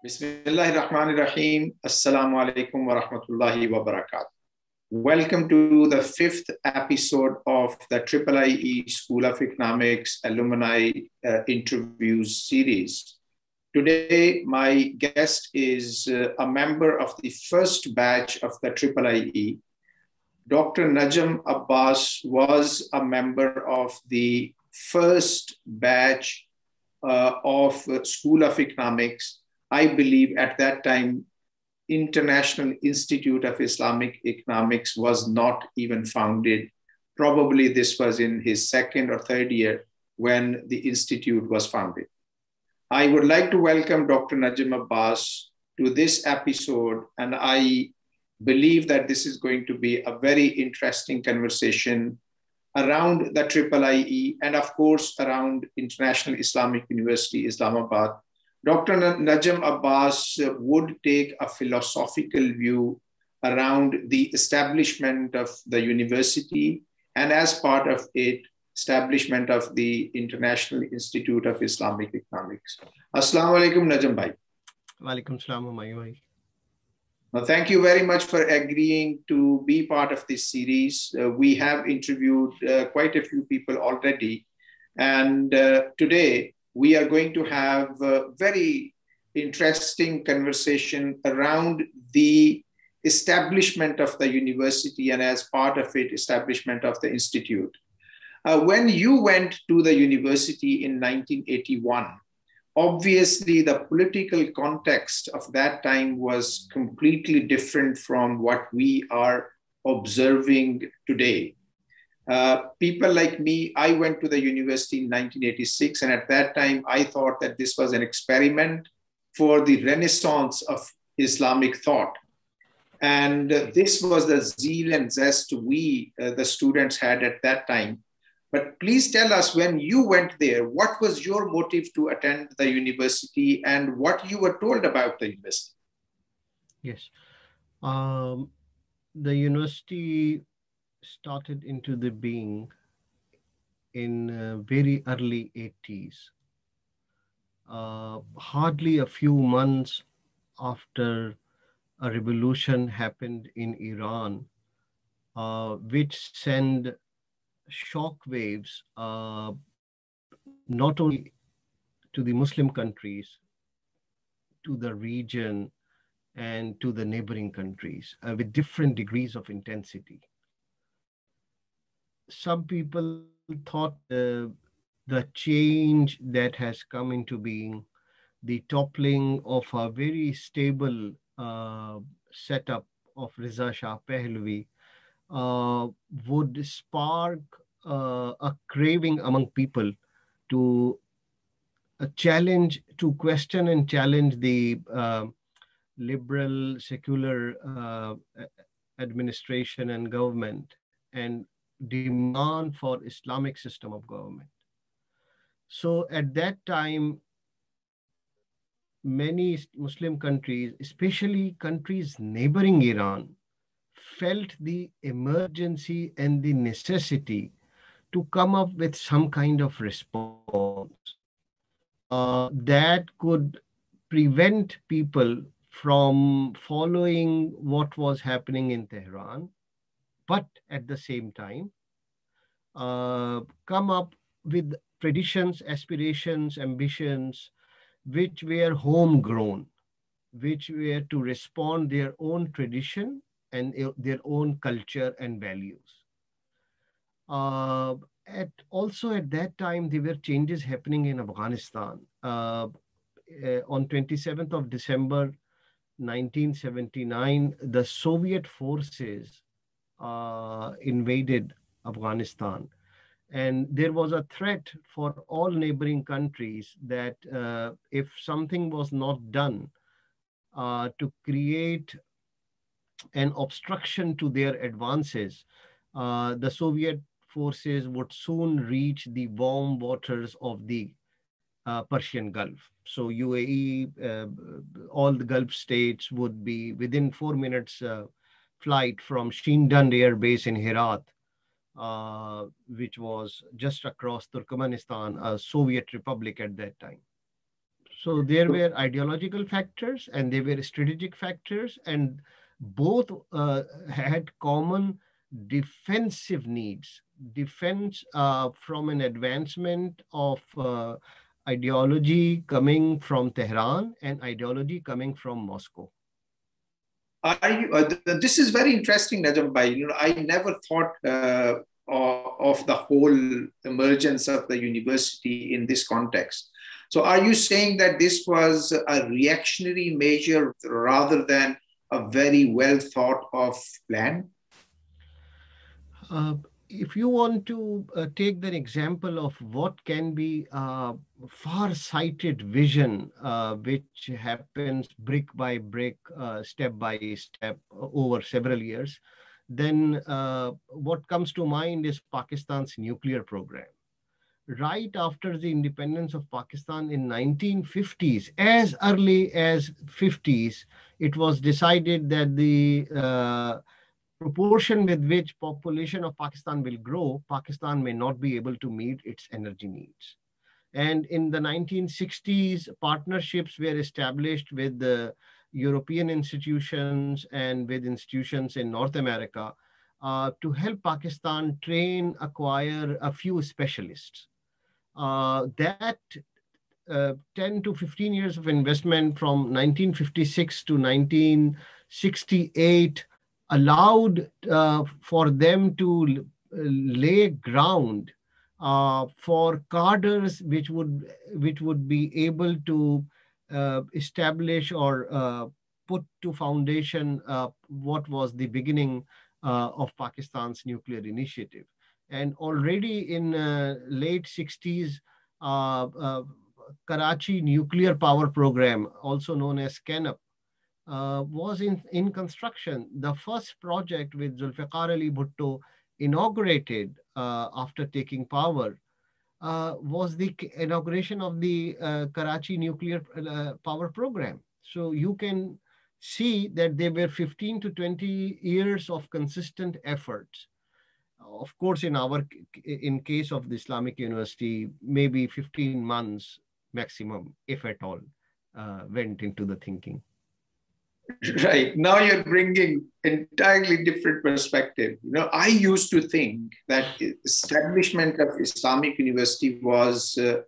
Bismillahirrahmanirrahim. Assalamu alaikum wa rahmatullahi wa barakatuh. Welcome to the fifth episode of the IIIE School of Economics Alumni Interviews series. Today, my guest is a member of the first batch of the IIIE. Dr. Najam Abbas was a member of the first batch of School of Economics. I believe at that time, International Institute of Islamic Economics was not even founded. Probably this was in his second or third year when the institute was founded. I would like to welcome Dr. Najam Abbas to this episode, and I believe that this is going to be a very interesting conversation around the IIIE and of course around International Islamic University, Islamabad. Dr. Najam Abbas would take a philosophical view around the establishment of the university and as part of it, establishment of the International Institute of Islamic Economics. Assalamu alaikum, Najam bhai. Walaikum salam, Humayun. Well, thank you very much for agreeing to be part of this series. We have interviewed quite a few people already, and today we are going to have a very interesting conversation around the establishment of the university and as part of it, establishment of the institute. When you went to the university in 1981, obviously the political context of that time was completely different from what we are observing today. People like me, I went to the university in 1986, and at that time, I thought that this was an experiment for the renaissance of Islamic thought. And this was the zeal and zest we, the students, had at that time. But please tell us, when you went there, what was your motive to attend the university and what you were told about the university? Yes. The university started into the being in very early 80s. Hardly a few months after a revolution happened in Iran, which sent shock waves not only to the Muslim countries, to the region, and to the neighboring countries with different degrees of intensity. Some people thought the change that has come into being, the toppling of a very stable setup of Riza Shah Pahlavi would spark a craving among people to challenge, to question and challenge the liberal secular administration and government and demand for Islamic system of government. So at that time, many Muslim countries, especially countries neighboring Iran, felt the emergency and the necessity to come up with some kind of response that could prevent people from following what was happening in Tehran, but at the same time, come up with traditions, aspirations, ambitions, which were homegrown, which were to respond their own tradition and their own culture and values. Also at that time, there were changes happening in Afghanistan. On 27th of December, 1979, the Soviet forces invaded Afghanistan. And there was a threat for all neighboring countries that if something was not done to create an obstruction to their advances, the Soviet forces would soon reach the warm waters of the Persian Gulf. So UAE, all the Gulf states would be within 4 minutes flight from Shindand Air Base in Herat, which was just across Turkmenistan, a Soviet republic at that time. So there were ideological factors and there were strategic factors, and both had common defensive needs. Defense from an advancement of ideology coming from Tehran and ideology coming from Moscow. This is very interesting, Najam Bhai. I never thought of the whole emergence of the university in this context. So are you saying that this was a reactionary measure rather than a very well thought of plan? If you want to take the example of what can be a far-sighted vision, which happens brick by brick, step by step over several years, then what comes to mind is Pakistan's nuclear program. Right after the independence of Pakistan in 1950s, as early as 50s, it was decided that the proportion with which population of Pakistan will grow, Pakistan may not be able to meet its energy needs. And in the 1960s, partnerships were established with the European institutions and with institutions in North America to help Pakistan train, acquire a few specialists. That 10 to 15 years of investment from 1956 to 1968 allowed for them to lay ground for cadres which would be able to establish or put to foundation what was the beginning of Pakistan's nuclear initiative. And already in late 60s, Karachi Nuclear Power Program, also known as CANUP, was in construction. The first project with Zulfikar Ali Bhutto inaugurated after taking power was the inauguration of the Karachi Nuclear Power Program. So you can see that there were 15 to 20 years of consistent efforts. Of course, in case of the Islamic University, maybe 15 months maximum, if at all, went into the thinking. Right. Now you're bringing entirely different perspective. I used to think that establishment of Islamic University was a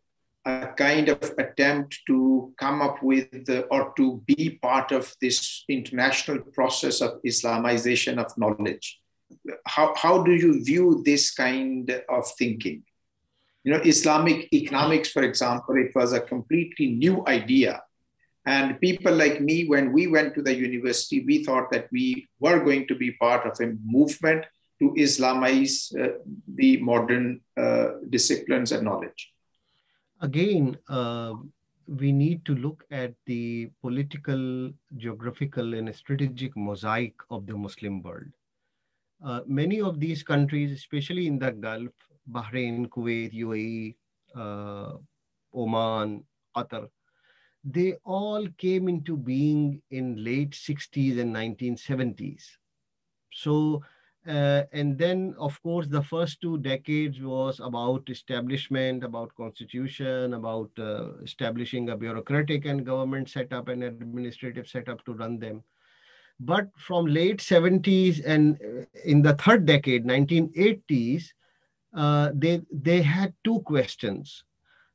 kind of attempt to come up with or to be part of this international process of Islamization of knowledge. How do you view this kind of thinking? Islamic economics, for example, it was a completely new idea. And people like me, when we went to the university, we thought that we were going to be part of a movement to Islamize the modern disciplines and knowledge. Again, we need to look at the political, geographical, and strategic mosaic of the Muslim world. Many of these countries, especially in the Gulf, Bahrain, Kuwait, UAE, Oman, Qatar, they all came into being in late 60s and 1970s. So, and then, of course, the first 2 decades was about establishment, about constitution, about establishing a bureaucratic and government setup and administrative setup to run them. But from late 70s and in the third decade, 1980s, they had 2 questions.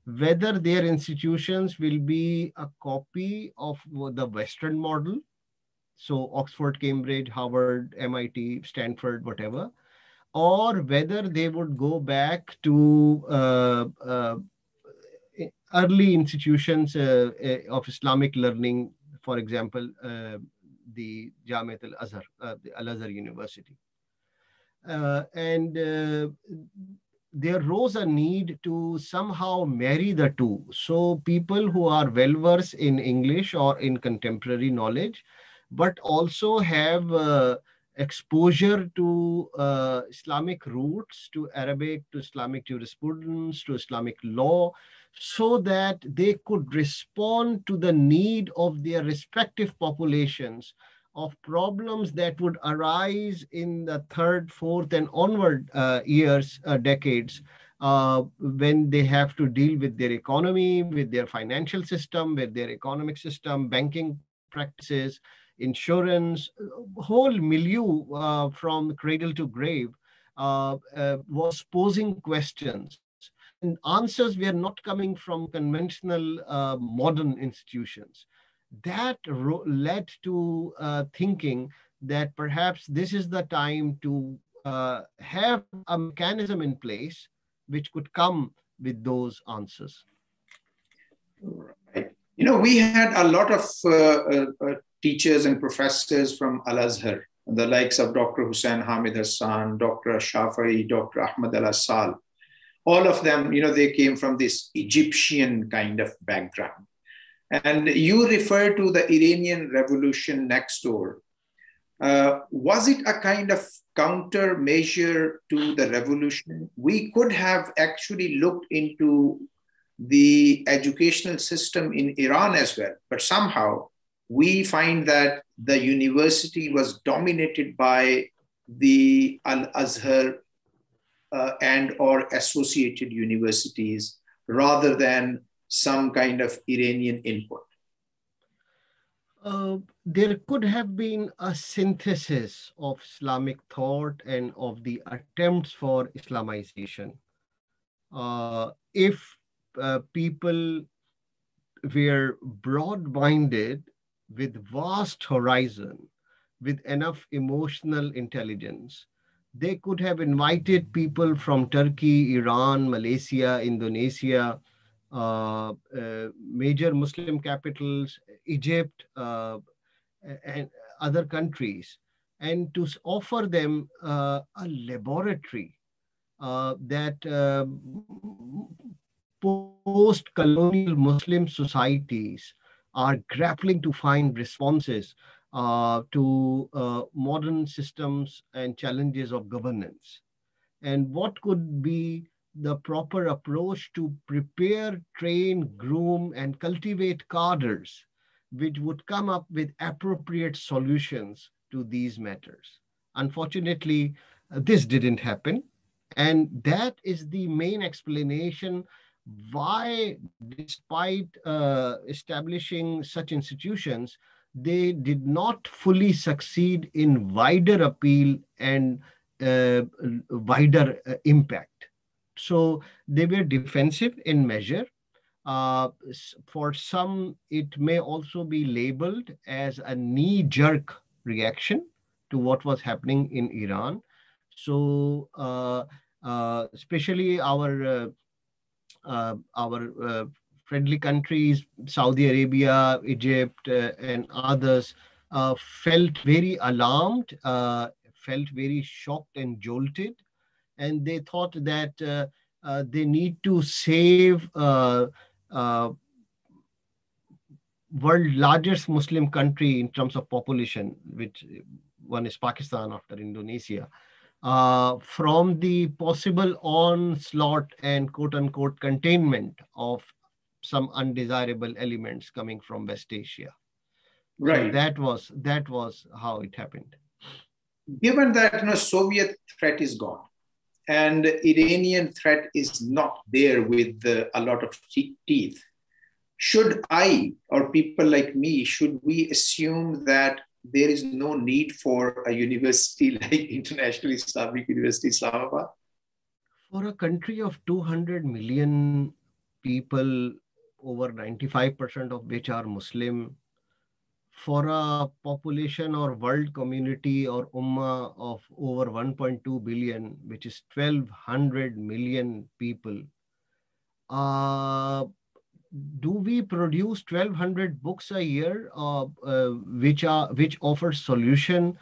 Whether their institutions will be a copy of the Western model, so Oxford, Cambridge, Harvard, MIT, Stanford, whatever, or whether they would go back to early institutions of Islamic learning, for example, the Jamiat al-Azhar, the Al-Azhar University. There arose a need to somehow marry the 2. So people who are well-versed in English or in contemporary knowledge, but also have exposure to Islamic roots, to Arabic, to Islamic jurisprudence, to Islamic law, so that they could respond to the need of their respective populations of problems that would arise in the third, fourth, and onward decades when they have to deal with their economy, with their financial system, with their economic system, banking practices, insurance, whole milieu from cradle to grave was posing questions. And answers were not coming from conventional modern institutions. That led to thinking that perhaps this is the time to have a mechanism in place which could come with those answers. Right. We had a lot of teachers and professors from Al-Azhar, the likes of Dr. Hussain Hamid Hassan, Dr. Shafai, Dr. Ahmad Al-Assal. All of them, they came from this Egyptian kind of background. And you refer to the Iranian revolution next door. Was it a kind of countermeasure to the revolution? We could have actually looked into the educational system in Iran as well, but somehow we find that the university was dominated by the Al-Azhar and or associated universities rather than some kind of Iranian input. There could have been a synthesis of Islamic thought and of the attempts for Islamization. If people were broad-minded with vast horizon, with enough emotional intelligence, they could have invited people from Turkey, Iran, Malaysia, Indonesia, major Muslim capitals, Egypt, and other countries, and to offer them a laboratory that post-colonial Muslim societies are grappling to find responses to modern systems and challenges of governance. And what could be the proper approach to prepare, train, groom, and cultivate cadres which would come up with appropriate solutions to these matters. Unfortunately, this didn't happen. And that is the main explanation why, despite establishing such institutions, they did not fully succeed in wider appeal and wider impact. So they were defensive in measure. For some, it may also be labeled as a knee-jerk reaction to what was happening in Iran. So especially our friendly countries, Saudi Arabia, Egypt, and others, felt very alarmed, felt very shocked and jolted, and they thought that they need to save world largest Muslim country in terms of population, which one is Pakistan after Indonesia, from the possible onslaught and quote unquote containment of some undesirable elements coming from West Asia. Right. So that was how it happened. Given that Soviet threat is gone and Iranian threat is not there with a lot of teeth, should I or people like me, should we assume that there is no need for a university like International Islamic University, Islamabad? For a country of 200 million people, over 95% of which are Muslim, for a population or world community or ummah of over 1.2 billion, which is 1,200 million people, do we produce 1,200 books a year which offer solution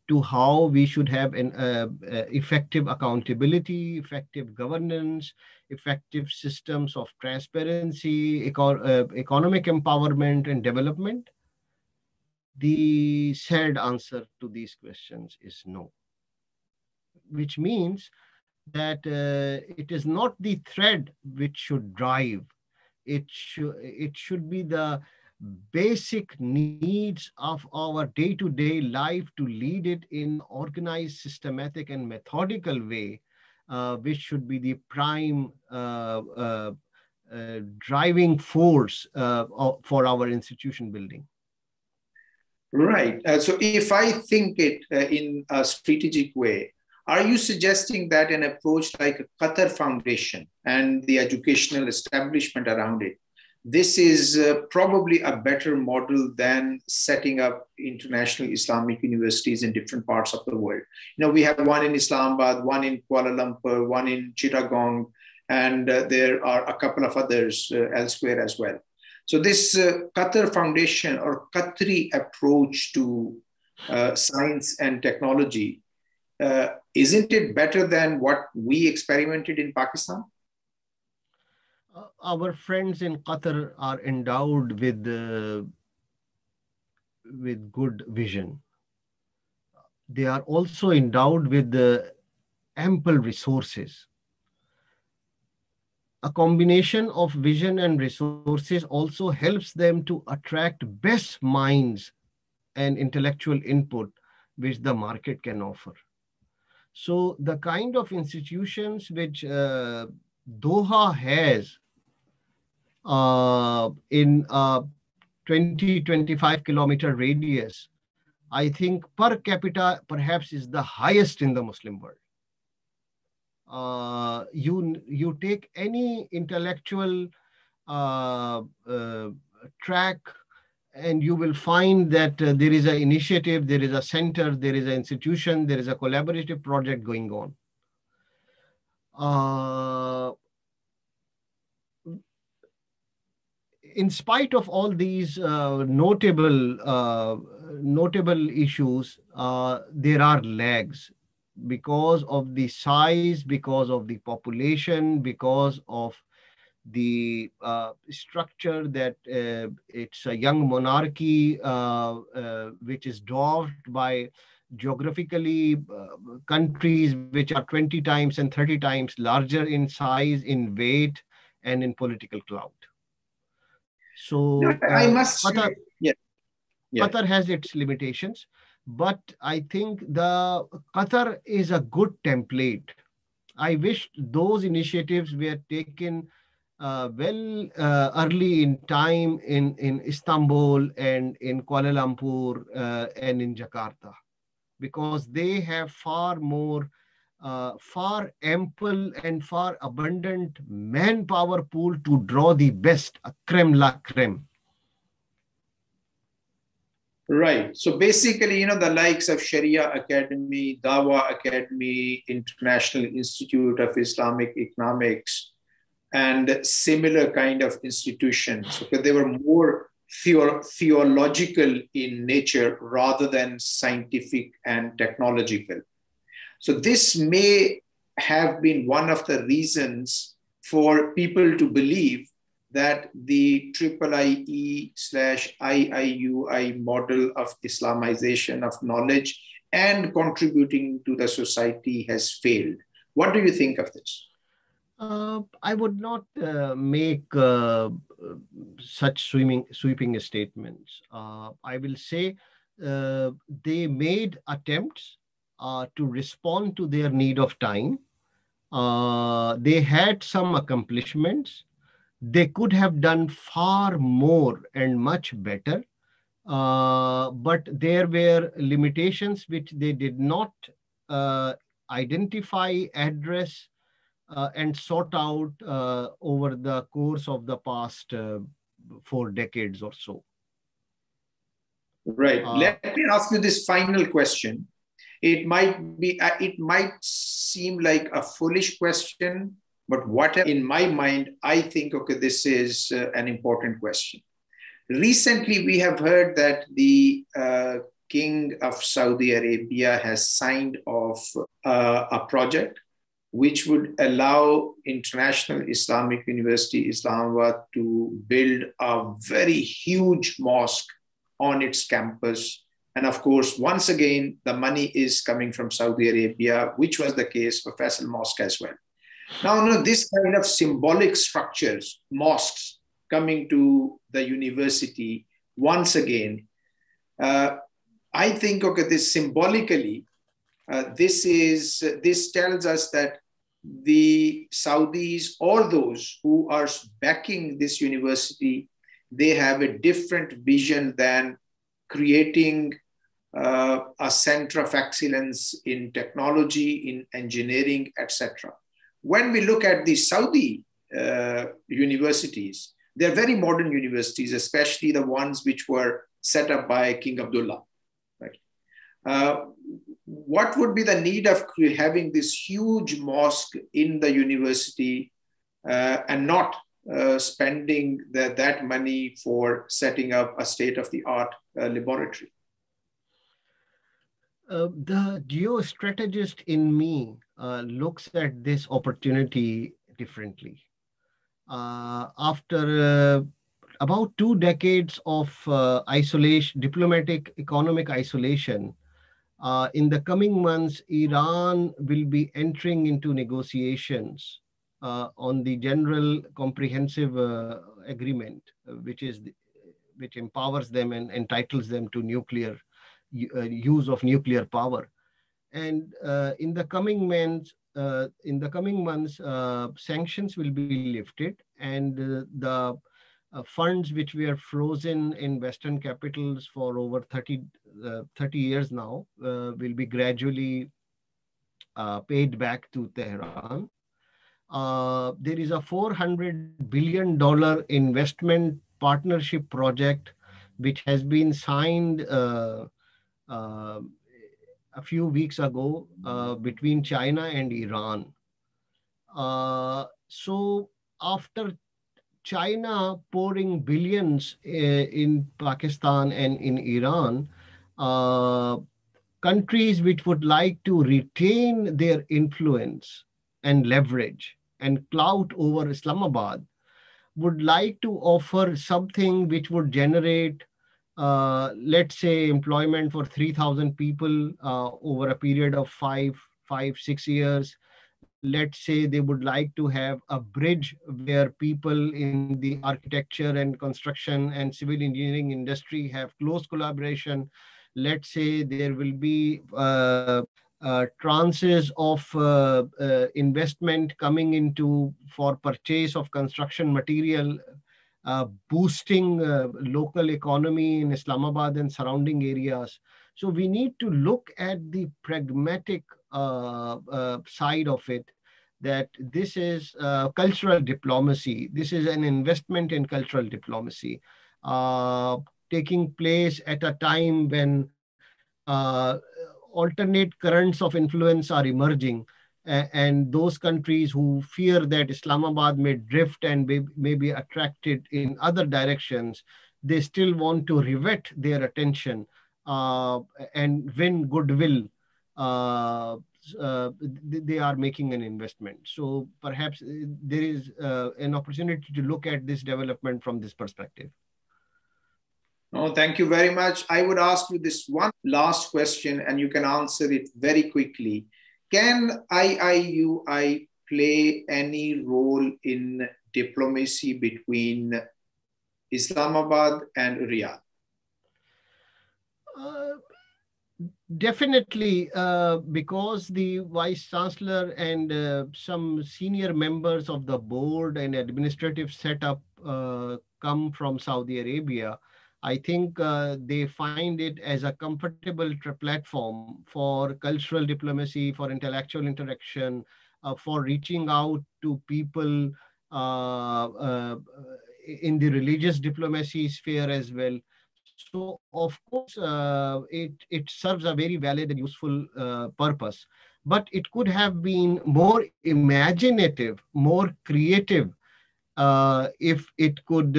to how we should have an effective accountability, effective governance, effective systems of transparency, economic empowerment and development? The sad answer to these questions is no, which means that it is not the thread which should drive. It should be the basic needs of our day-to-day life to lead it in organized, systematic, and methodical way which should be the prime driving force for our institution building. Right. So if I think it in a strategic way, are you suggesting that an approach like a Qatar Foundation and the educational establishment around it, this is probably a better model than setting up international Islamic universities in different parts of the world? You know, we have one in Islamabad, one in Kuala Lumpur, one in Chittagong, and there are a couple of others elsewhere as well. So this Qatar Foundation or Qatari approach to science and technology, isn't it better than what we experimented in Pakistan? Our friends in Qatar are endowed with good vision. They are also endowed with ample resources. A combination of vision and resources also helps them to attract best minds and intellectual input which the market can offer. So the kind of institutions which Doha has in a 20-25 kilometer radius, I think per capita perhaps is the highest in the Muslim world. You take any intellectual track and you will find that there is an initiative, there is a center, there is an institution, there is a collaborative project going on. In spite of all these notable issues, there are lags because of the size, because of the population, because of the structure that it's a young monarchy which is dwarfed by geographically countries which are 20 times and 30 times larger in size, in weight, and in political clout. So I must Qatar, yeah. Qatar has its limitations, but I think the Qatar is a good template. I wish those initiatives were taken early in time in Istanbul and in Kuala Lumpur and in Jakarta, because they have far more, far ample and far abundant manpower pool to draw the best, a creme la creme. Right. So basically, you know, the likes of Sharia Academy, Dawa Academy, International Institute of Islamic Economics, and similar kind of institutions, because they were more theological in nature rather than scientific and technological. So this may have been one of the reasons for people to believe that the IIIE/IIUI model of Islamization of knowledge and contributing to the society has failed. What do you think of this? I would not make such sweeping statements. I will say they made attempts to respond to their need of time. They had some accomplishments. They could have done far more and much better, but there were limitations which they did not identify, address, and sort out over the course of the past 4 decades or so. Right. Let me ask you this final question. It might seem like a foolish question, but what in my mind, I think, okay, this is an important question. Recently, we have heard that the King of Saudi Arabia has signed off a project which would allow International Islamic University, Islamabad, to build a very huge mosque on its campus. And of course, once again, the money is coming from Saudi Arabia, which was the case for Faisal Mosque as well. Now, this kind of symbolic structures, mosques coming to the university, once again, I think, okay, this symbolically, this tells us that the Saudis or those who are backing this university, they have a different vision than creating a center of excellence in technology, in engineering, etc. When we look at the Saudi universities, they're very modern universities, especially the ones which were set up by King Abdullah. Right? What would be the need of having this huge mosque in the university and not spending that money for setting up a state-of-the-art laboratory? The geostrategist in me looks at this opportunity differently. After about 2 decades of isolation, diplomatic economic isolation, in the coming months, Iran will be entering into negotiations on the general comprehensive agreement, which empowers them and entitles them to nuclear use of nuclear power. And in the coming months, sanctions will be lifted, and the funds which were frozen in Western capitals for over 30 years now will be gradually paid back to Tehran. There is a $400 billion investment partnership project which has been signed a few weeks ago between China and Iran. So after China pouring billions in Pakistan and in Iran, countries which would like to retain their influence and leverage and clout over Islamabad would like to offer something which would generate, let's say, employment for 3,000 people over a period of 6 years. Let's say they would like to have a bridge where people in the architecture and construction and civil engineering industry have close collaboration. Let's say there will be tranches of investment coming into for purchase of construction material, boosting local economy in Islamabad and surrounding areas. So we need to look at the pragmatic side of it, that this is cultural diplomacy. This is an investment in cultural diplomacy taking place at a time when alternate currents of influence are emerging, and those countries who fear that Islamabad may drift and may be attracted in other directions, they still want to rivet their attention and win goodwill. They are making an investment. So perhaps there is an opportunity to look at this development from this perspective. No, thank you very much. I would ask you this one last question, and you can answer it very quickly. Can IIUI play any role in diplomacy between Islamabad and Riyadh? Definitely, because the Vice Chancellor and some senior members of the board and administrative setup come from Saudi Arabia. I think they find it as a comfortable platform for cultural diplomacy, for intellectual interaction, for reaching out to people in the religious diplomacy sphere as well. So, of course, it serves a very valid and useful purpose. But it could have been more imaginative, more creative, if it could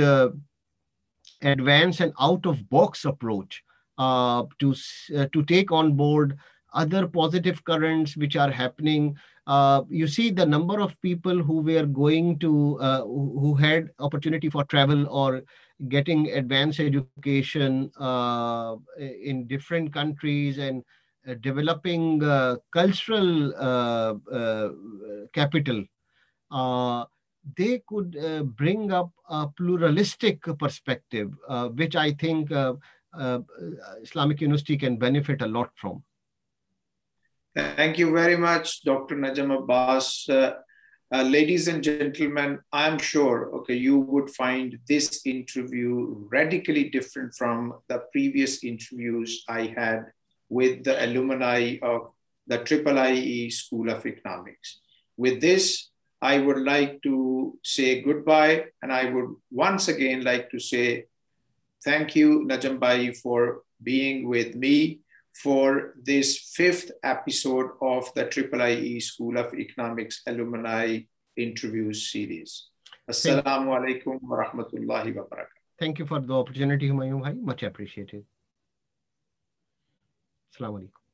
advance an out-of-box approach to take on board other positive currents which are happening. You see the number of people who were going to, who had opportunity for travel or getting advanced education in different countries and developing cultural capital. They could bring up a pluralistic perspective, which I think Islamic University can benefit a lot from. Thank you very much, Dr. Najam Abbas. Ladies and gentlemen, I'm sure, okay, you would find this interview radically different from the previous interviews I had with the alumni of the IIIE School of Economics. With this, I would like to say goodbye, and I would once again like to say thank you, Najam Bhai, for being with me for this 5th episode of the IIIE School of Economics Alumni Interviews series. Assalamu alaikum wa rahmatullahi wa barakatuh. Thank you for the opportunity, Humayun Bhai. Much appreciated. Assalamu alaikum.